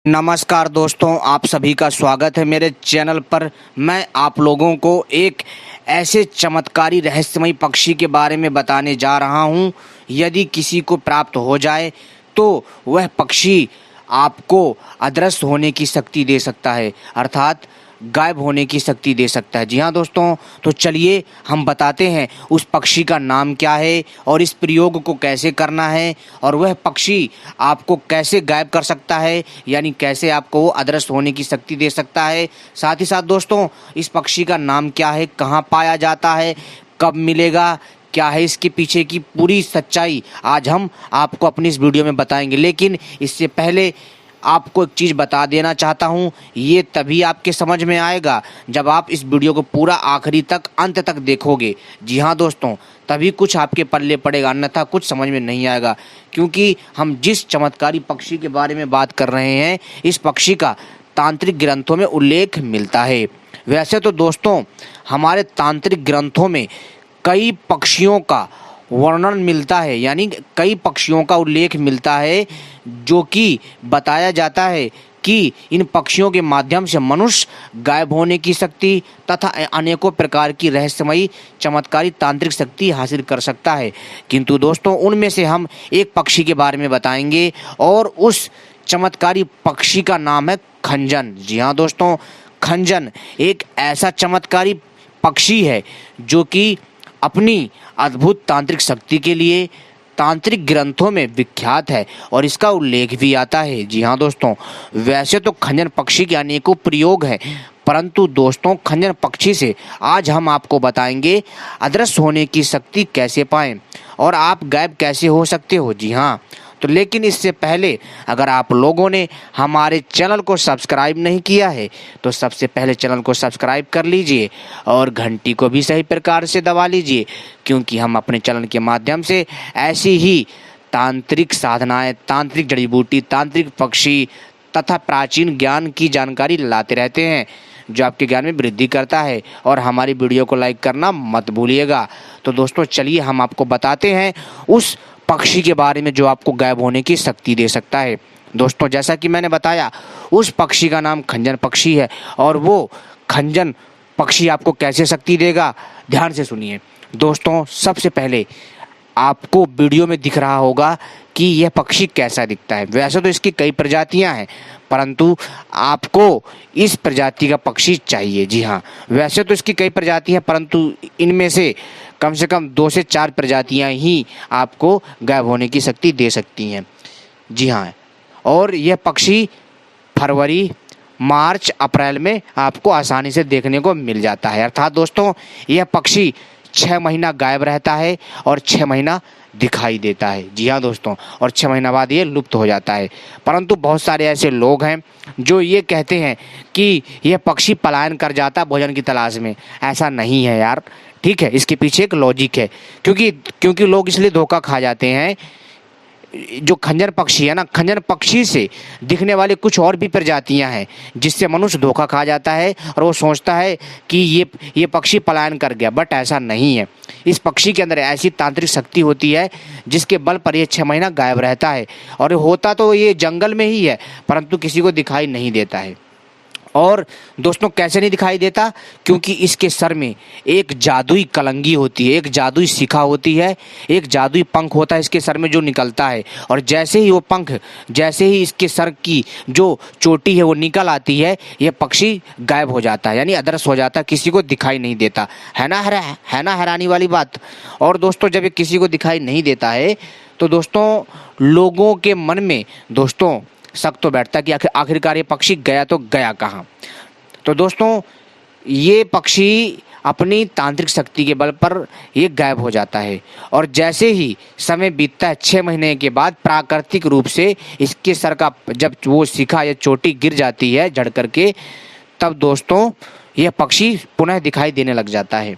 नमस्कार दोस्तों, आप सभी का स्वागत है मेरे चैनल पर। मैं आप लोगों को एक ऐसे चमत्कारी रहस्यमयी पक्षी के बारे में बताने जा रहा हूं। यदि किसी को प्राप्त हो जाए तो वह पक्षी आपको अदृश्य होने की शक्ति दे सकता है, अर्थात गायब होने की शक्ति दे सकता है। जी हाँ दोस्तों, तो चलिए हम बताते हैं उस पक्षी का नाम क्या है और इस प्रयोग को कैसे करना है और वह पक्षी आपको कैसे गायब कर सकता है, यानी कैसे आपको वो अदृश्य होने की शक्ति दे सकता है। साथ ही साथ दोस्तों, इस पक्षी का नाम क्या है, कहाँ पाया जाता है, कब मिलेगा, क्या है इसके पीछे की पूरी सच्चाई आज हम आपको अपनी इस वीडियो में बताएंगे। लेकिन इससे पहले आपको एक चीज़ बता देना चाहता हूँ, ये तभी आपके समझ में आएगा जब आप इस वीडियो को पूरा आखिरी तक अंत तक देखोगे। जी हाँ दोस्तों, तभी कुछ आपके पल्ले पड़ेगा, अन्यथा कुछ समझ में नहीं आएगा। क्योंकि हम जिस चमत्कारी पक्षी के बारे में बात कर रहे हैं, इस पक्षी का तांत्रिक ग्रंथों में उल्लेख मिलता है। वैसे तो दोस्तों, हमारे तांत्रिक ग्रंथों में कई पक्षियों का वर्णन मिलता है, यानी कई पक्षियों का उल्लेख मिलता है, जो कि बताया जाता है कि इन पक्षियों के माध्यम से मनुष्य गायब होने की शक्ति तथा अनेकों प्रकार की रहस्यमयी चमत्कारी तांत्रिक शक्ति हासिल कर सकता है। किंतु दोस्तों, उनमें से हम एक पक्षी के बारे में बताएंगे और उस चमत्कारी पक्षी का नाम है खंजन। जी हाँ दोस्तों, खंजन एक ऐसा चमत्कारी पक्षी है जो कि अपनी अद्भुत तांत्रिक शक्ति के लिए तांत्रिक ग्रंथों में विख्यात है और इसका उल्लेख भी आता है। जी हाँ दोस्तों, वैसे तो खंजन पक्षी के अनेकों प्रयोग हैं, परंतु दोस्तों खंजन पक्षी से आज हम आपको बताएंगे अदृश्य होने की शक्ति कैसे पाएं और आप गायब कैसे हो सकते हो। जी हाँ, तो लेकिन इससे पहले अगर आप लोगों ने हमारे चैनल को सब्सक्राइब नहीं किया है तो सबसे पहले चैनल को सब्सक्राइब कर लीजिए और घंटी को भी सही प्रकार से दबा लीजिए, क्योंकि हम अपने चैनल के माध्यम से ऐसी ही तांत्रिक साधनाएं, तांत्रिक जड़ी बूटी, तांत्रिक पक्षी तथा प्राचीन ज्ञान की जानकारी लाते रहते हैं, जो आपके ज्ञान में वृद्धि करता है। और हमारी वीडियो को लाइक करना मत भूलिएगा। तो दोस्तों चलिए हम आपको बताते हैं उस पक्षी के बारे में जो आपको गायब होने की शक्ति दे सकता है। दोस्तों जैसा कि मैंने बताया, उस पक्षी का नाम खंजन पक्षी है और वो खंजन पक्षी आपको कैसे शक्ति देगा, ध्यान से सुनिए। दोस्तों सबसे पहले आपको वीडियो में दिख रहा होगा कि यह पक्षी कैसा दिखता है। वैसे तो इसकी कई प्रजातियां हैं, परंतु आपको इस प्रजाति का पक्षी चाहिए। जी हाँ, वैसे तो इसकी कई प्रजातियां हैं, परंतु इनमें से कम 2 से 4 प्रजातियां ही आपको गायब होने की शक्ति दे सकती हैं। जी हाँ, और यह पक्षी फरवरी, मार्च, अप्रैल में आपको आसानी से देखने को मिल जाता है। अर्थात दोस्तों यह पक्षी 6 महीना गायब रहता है और 6 महीना दिखाई देता है। जी हाँ दोस्तों, और 6 महीना बाद ये लुप्त हो जाता है। परंतु बहुत सारे ऐसे लोग हैं जो ये कहते हैं कि यह पक्षी पलायन कर जाता भोजन की तलाश में। ऐसा नहीं है यार, ठीक है, इसके पीछे एक लॉजिक है। क्योंकि लोग इसलिए धोखा खा जाते हैं। जो खंजर पक्षी है ना, खंजर पक्षी से दिखने वाले कुछ और भी प्रजातियां हैं जिससे मनुष्य धोखा खा जाता है और वो सोचता है कि ये पक्षी पलायन कर गया, बट ऐसा नहीं है। इस पक्षी के अंदर ऐसी तांत्रिक शक्ति होती है जिसके बल पर ये 6 महीना गायब रहता है, और होता तो ये जंगल में ही है परंतु किसी को दिखाई नहीं देता है। और दोस्तों कैसे नहीं दिखाई देता, क्योंकि इसके सर में एक जादुई कलंगी होती है, एक जादुई शिखा होती है, एक जादुई पंख होता है इसके सर में जो निकलता है। और जैसे ही वो पंख, जैसे ही इसके सर की जो चोटी है वो निकल आती है, ये पक्षी गायब हो जाता है, यानी अदृश्य हो जाता है, किसी को दिखाई नहीं देता है ना। हैरानी वाली बात। और दोस्तों जब ये किसी को दिखाई नहीं देता है तो दोस्तों लोगों के मन में दोस्तों शक तो बैठता कि आखिरकार ये पक्षी गया तो गया कहाँ। तो दोस्तों ये पक्षी अपनी तांत्रिक शक्ति के बल पर ये गायब हो जाता है, और जैसे ही समय बीतता है 6 महीने के बाद प्राकृतिक रूप से इसके सर का जब वो शिखा या चोटी गिर जाती है झड़ करके, तब दोस्तों यह पक्षी पुनः दिखाई देने लग जाता है।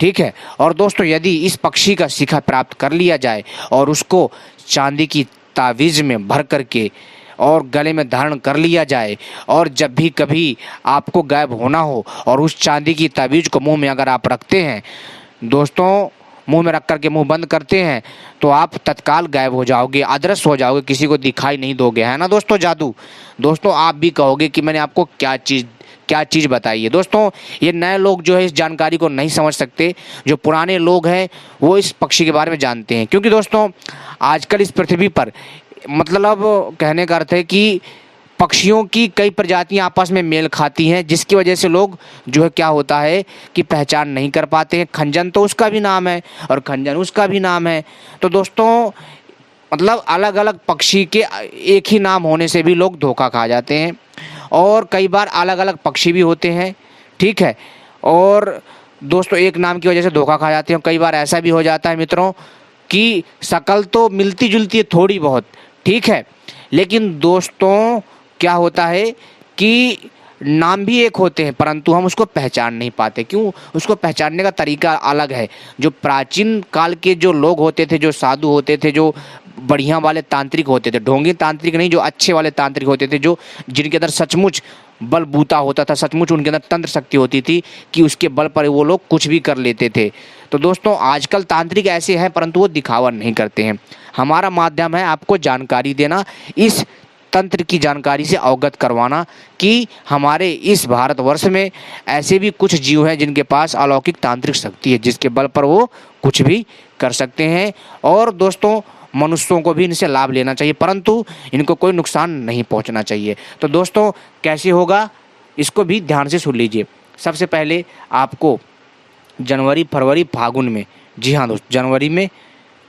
ठीक है, और दोस्तों यदि इस पक्षी का शिखा प्राप्त कर लिया जाए और उसको चांदी की तावीज़ में भर करके और गले में धारण कर लिया जाए, और जब भी कभी आपको गायब होना हो और उस चांदी की तावीज़ को मुंह में अगर आप रखते हैं दोस्तों, मुंह में रख करके मुंह बंद करते हैं तो आप तत्काल गायब हो जाओगे, अदृश्य हो जाओगे, किसी को दिखाई नहीं दोगे, है ना दोस्तों जादू। दोस्तों आप भी कहोगे कि मैंने आपको क्या चीज़ बताई है। दोस्तों ये नए लोग जो है इस जानकारी को नहीं समझ सकते, जो पुराने लोग हैं वो इस पक्षी के बारे में जानते हैं। क्योंकि दोस्तों आजकल इस पृथ्वी पर मतलब कहने का अर्थ है कि पक्षियों की कई प्रजातियां आपस में मेल खाती हैं, जिसकी वजह से लोग जो है क्या होता है कि पहचान नहीं कर पाते हैं। खंजन तो उसका भी नाम है और खंजन उसका भी नाम है। तो दोस्तों मतलब अलग अलग पक्षी के एक ही नाम होने से भी लोग धोखा खा जाते हैं, और कई बार अलग अलग पक्षी भी होते हैं, ठीक है। और दोस्तों एक नाम की वजह से धोखा खा जाते हैं। कई बार ऐसा भी हो जाता है मित्रों कि शक्ल तो मिलती जुलती है थोड़ी बहुत, ठीक है, लेकिन दोस्तों क्या होता है कि नाम भी एक होते हैं परंतु हम उसको पहचान नहीं पाते। क्यों? उसको पहचानने का तरीका अलग है। जो प्राचीन काल के जो लोग होते थे, जो साधु होते थे, जो बढ़िया वाले तांत्रिक होते थे, ढोंगी तांत्रिक नहीं, जो अच्छे वाले तांत्रिक होते थे, जो जिनके अंदर सचमुच बलबूता होता था, सचमुच उनके अंदर तंत्र शक्ति होती थी कि उसके बल पर वो लोग कुछ भी कर लेते थे। तो दोस्तों आजकल तांत्रिक ऐसे हैं परंतु वो दिखावा नहीं करते हैं। हमारा माध्यम है आपको जानकारी देना, इस तंत्र की जानकारी से अवगत करवाना कि हमारे इस भारतवर्ष में ऐसे भी कुछ जीव हैं जिनके पास अलौकिक तांत्रिक शक्ति है, जिसके बल पर वो कुछ भी कर सकते हैं। और दोस्तों मनुष्यों को भी इनसे लाभ लेना चाहिए परंतु इनको कोई नुकसान नहीं पहुंचना चाहिए। तो दोस्तों कैसे होगा इसको भी ध्यान से सुन लीजिए। सबसे पहले आपको जनवरी फरवरी फागुन में, जी हाँ दोस्त जनवरी में,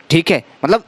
ठीक है, मतलब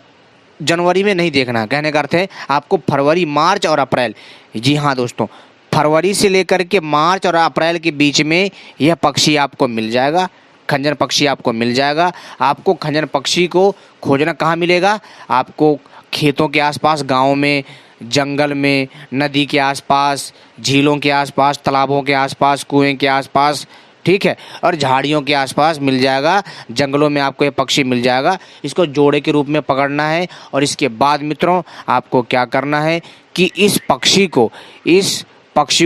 जनवरी में नहीं देखना, कहने का अर्थ है आपको फरवरी मार्च और अप्रैल, जी हाँ दोस्तों फरवरी से लेकर के मार्च और अप्रैल के बीच में यह पक्षी आपको मिल जाएगा, खंजर पक्षी आपको मिल जाएगा। आपको खंजर पक्षी को खोजना कहाँ मिलेगा? आपको खेतों के आसपास, गाँव में, जंगल में, नदी के आसपास, झीलों के आसपास, तालाबों के आसपास, कुएं के आसपास, ठीक है, और झाड़ियों के आसपास मिल जाएगा। जंगलों में आपको ये पक्षी मिल जाएगा। इसको जोड़े के रूप में पकड़ना है और इसके बाद मित्रों आपको क्या करना है कि इस पक्षी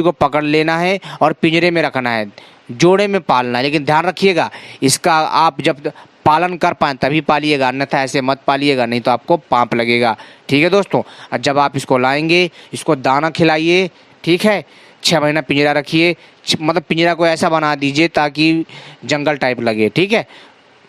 को पकड़ लेना है और पिंजरे में रखना है, जोड़े में पालना है। लेकिन ध्यान रखिएगा इसका आप जब पालन कर पाएँ तभी पालिएगा, अन्यथा ऐसे मत पालिएगा, नहीं तो आपको पाप लगेगा, ठीक है दोस्तों। और जब आप इसको लाएंगे इसको दाना खिलाइए, ठीक है, 6 महीना पिंजरा रखिए, मतलब पिंजरा को ऐसा बना दीजिए ताकि जंगल टाइप लगे, ठीक है,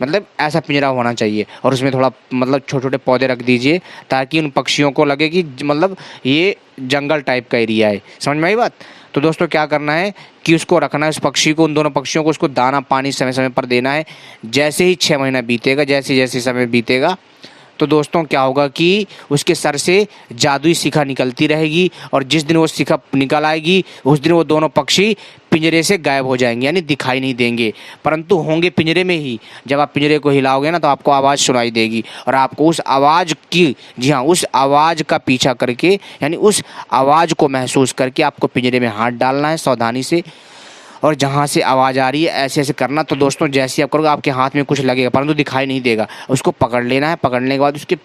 मतलब ऐसा पिंजरा होना चाहिए। और उसमें थोड़ा मतलब छोटे छोटे पौधे रख दीजिए ताकि उन पक्षियों को लगे कि मतलब ये जंगल टाइप का एरिया है। समझ में आई बात? तो दोस्तों क्या करना है कि उसको रखना है, उस पक्षी को, उन दोनों पक्षियों को उसको दाना पानी समय समय पर देना है। जैसे ही 6 महीना बीतेगा, जैसे जैसे समय बीतेगा तो दोस्तों क्या होगा कि उसके सर से जादुई शिखा निकलती रहेगी और जिस दिन वो शिखा निकल आएगी उस दिन वो दोनों पक्षी पिंजरे से गायब हो जाएंगे, यानी दिखाई नहीं देंगे, परंतु होंगे पिंजरे में ही। जब आप पिंजरे को हिलाओगे ना तो आपको आवाज़ सुनाई देगी और आपको उस आवाज़ की, जी हाँ, उस आवाज़ का पीछा करके, यानी उस आवाज़ को महसूस करके आपको पिंजरे में हाथ डालना है सावधानी से, और जहाँ से आवाज़ आ रही है ऐसे ऐसे करना। तो दोस्तों जैसे आप करोगे आपके हाथ में कुछ लगेगा परंतु दिखाई नहीं देगा। उसको पकड़ लेना है, पकड़ने के बाद उसके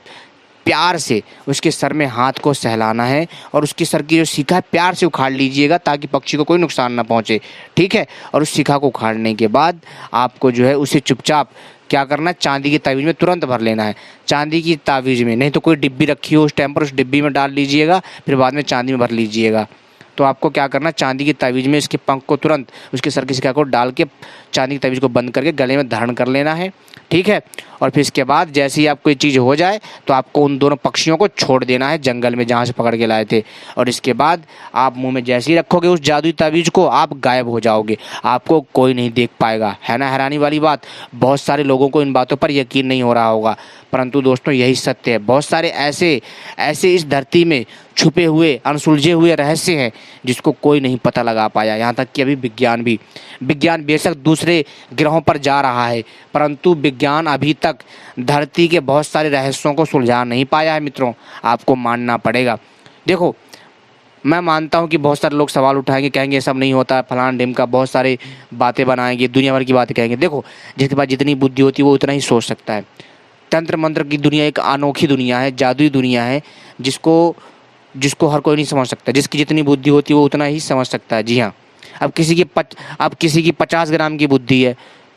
प्यार से उसके सर में हाथ को सहलाना है और उसके सर की जो शिखा है प्यार से उखाड़ लीजिएगा ताकि पक्षी को कोई नुकसान ना पहुँचे, ठीक है। और उस शिखा को उखाड़ने के बाद आपको जो है उसे चुपचाप क्या करना है, चांदी की तावीज़ में तुरंत भर लेना है। चांदी की तावीज़ में, नहीं तो कोई डिब्बी रखी हो उस टाइम पर, उस डिब्बी में डाल लीजिएगा, फिर बाद में चांदी में भर लीजिएगा। तो आपको क्या करना, चांदी की तावीज़ में इसके पंख को तुरंत उसके सर की शिखा को डाल के चांदी की तावीज़ को बंद करके गले में धारण कर लेना है, ठीक है। और फिर इसके बाद जैसे ही आपको ये चीज़ हो जाए तो आपको उन दोनों पक्षियों को छोड़ देना है जंगल में जहाँ से पकड़ के लाए थे। और इसके बाद आप मुंह में जैसे ही रखोगे उस जादुई तावीज़ को आप गायब हो जाओगे, आपको कोई नहीं देख पाएगा। है ना हैरानी वाली बात? बहुत सारे लोगों को इन बातों पर यकीन नहीं हो रहा होगा परंतु दोस्तों यही सत्य है। बहुत सारे ऐसे इस धरती में छुपे हुए अनसुलझे हुए रहस्य हैं जिसको कोई नहीं पता लगा पाया। यहाँ तक कि अभी विज्ञान बेशक दूसरे ग्रहों पर जा रहा है परंतु विज्ञान अभी तक धरती के बहुत सारे रहस्यों को सुलझा नहीं पाया है मित्रों, आपको मानना पड़ेगा। देखो मैं मानता हूँ कि बहुत सारे लोग सवाल उठाएंगे, कहेंगे ये सब नहीं होता, फलाना ढिम का, बहुत सारे बातें बनाएंगे, दुनिया भर की बातें कहेंगे। देखो जिसके पास जितनी बुद्धि होती है वो उतना ही सोच सकता है। तंत्र मंत्र की दुनिया एक अनोखी दुनिया है, जादुई दुनिया है जिसको हर कोई नहीं समझ सकता। जिसकी जितनी बुद्धि होती है वो उतना ही समझ सकता है। जी हाँ, अब किसी की 50 ग्राम की बुद्धि है,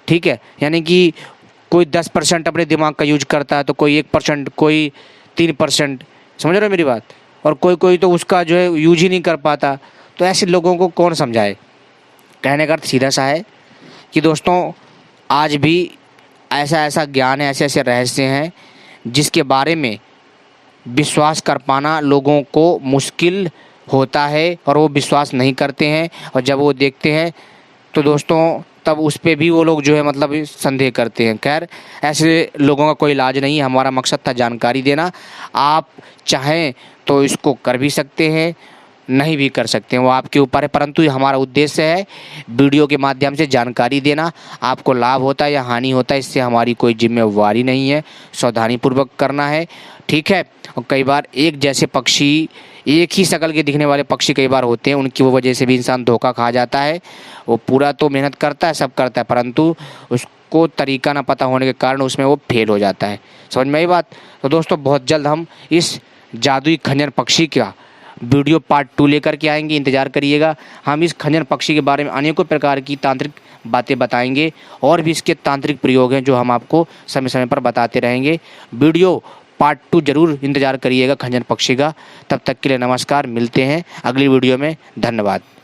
ठीक है, यानी कि कोई 10% अपने दिमाग का यूज करता है, तो कोई 1%, कोई 3%, समझ रहे हो मेरी बात। और कोई कोई तो उसका जो है यूज ही नहीं कर पाता। तो ऐसे लोगों को कौन समझाए। कहने का अर्थ सीधा सा है कि दोस्तों आज भी ऐसा ऐसा ज्ञान है, ऐसे ऐसे रहस्य हैं जिसके बारे में विश्वास कर पाना लोगों को मुश्किल होता है और वो विश्वास नहीं करते हैं। और जब वो देखते हैं तो दोस्तों तब उस पे भी वो लोग जो है मतलब संदेह करते हैं। खैर, ऐसे लोगों का कोई इलाज नहीं है। हमारा मकसद था जानकारी देना। आप चाहें तो इसको कर भी सकते हैं, नहीं भी कर सकते हैं, वो आपके ऊपर है। परंतु हमारा उद्देश्य है वीडियो के माध्यम से जानकारी देना। आपको लाभ होता है या हानि होता है, इससे हमारी कोई जिम्मेवारी नहीं है। सावधानीपूर्वक करना है, ठीक है। और कई बार एक जैसे पक्षी, एक ही शक्ल के दिखने वाले पक्षी कई बार होते हैं, उनकी वो वजह से भी इंसान धोखा खा जाता है। वो पूरा तो मेहनत करता है, सब करता है, परंतु उसको तरीका ना पता होने के कारण उसमें वो फेल हो जाता है। समझ में आई बात। तो दोस्तों बहुत जल्द हम इस जादुई खंजर पक्षी का वीडियो पार्ट 2 लेकर के आएंगे, इंतज़ार करिएगा। हम इस खंजर पक्षी के बारे में अनेकों प्रकार की तांत्रिक बातें बताएंगे और भी इसके तांत्रिक प्रयोग हैं जो हम आपको समय समय पर बताते रहेंगे। वीडियो पार्ट 2 जरूर इंतज़ार करिएगा खंजर पक्षी का। तब तक के लिए नमस्कार, मिलते हैं अगली वीडियो में। धन्यवाद।